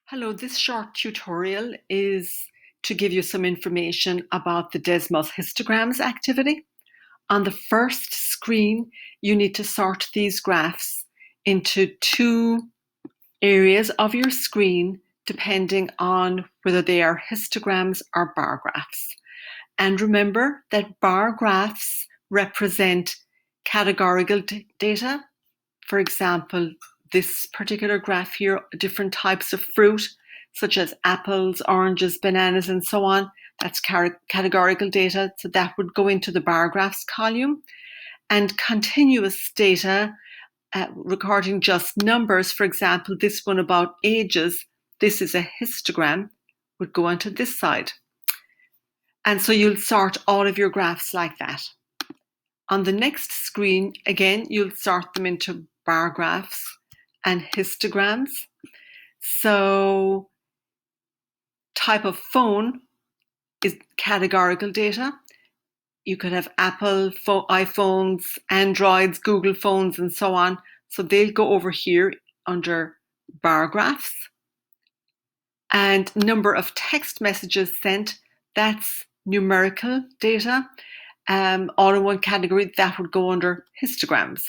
Hello, this short tutorial is to give you some information about the Desmos histograms activity. On the first screen, you need to sort these graphs into two areas of your screen depending on whether they are histograms or bar graphs. And remember that bar graphs represent categorical data. For example, this particular graph here, different types of fruit, such as apples, oranges, bananas, and so on. That's categorical data, so that would go into the bar graphs column. And continuous data, recording just numbers, for example, this one about ages, this is a histogram, would go onto this side. And so you'll sort all of your graphs like that. On the next screen, again, you'll sort them into bar graphs and histograms. So type of phone is categorical data. You could have Apple iPhones, Androids, Google phones, and so on. So they'll go over here under bar graphs. And number of text messages sent, that's numerical data. All in one category, that would go under histograms.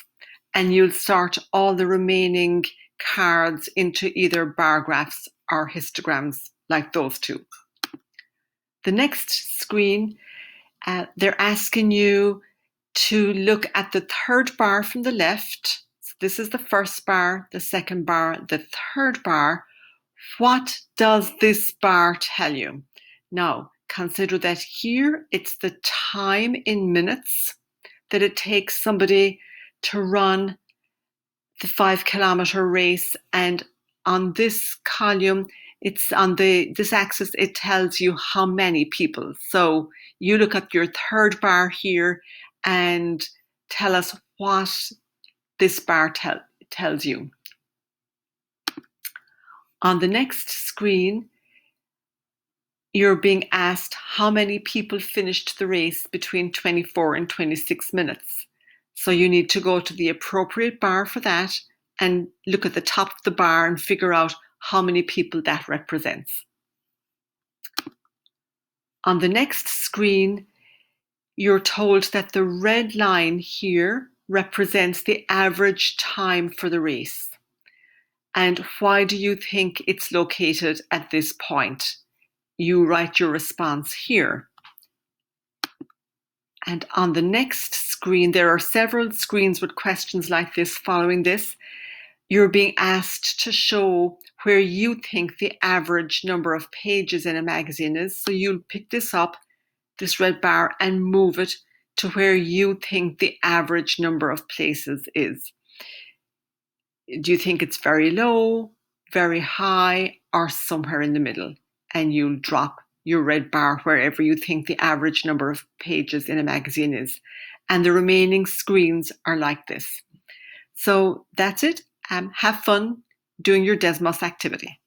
And you'll sort all the remaining cards into either bar graphs or histograms, like those two. The next screen, they're asking you to look at the third bar from the left. So this is the first bar, the second bar, the third bar. What does this bar tell you? Now, consider that here it's the time in minutes that it takes somebody to run the 5-kilometer race, and on this column, it's on this axis, it tells you how many people. So you look at your third bar here and tell us what this bar tells you. On the next screen, you're being asked how many people finished the race between 24 and 26 minutes. So you need to go to the appropriate bar for that and look at the top of the bar and figure out how many people that represents. On the next screen, you're told that the red line here represents the average time for the race. And why do you think it's located at this point? You write your response here. And on the next screen, there are several screens with questions like this following this. You're being asked to show where you think the average number of pages in a magazine is. So you'll pick this up, this red bar, and move it to where you think the average number of places is. Do you think it's very low, very high, or somewhere in the middle? And you'll drop your red bar wherever you think the average number of pages in a magazine is. And the remaining screens are like this. So that's it. Have fun doing your Desmos activity.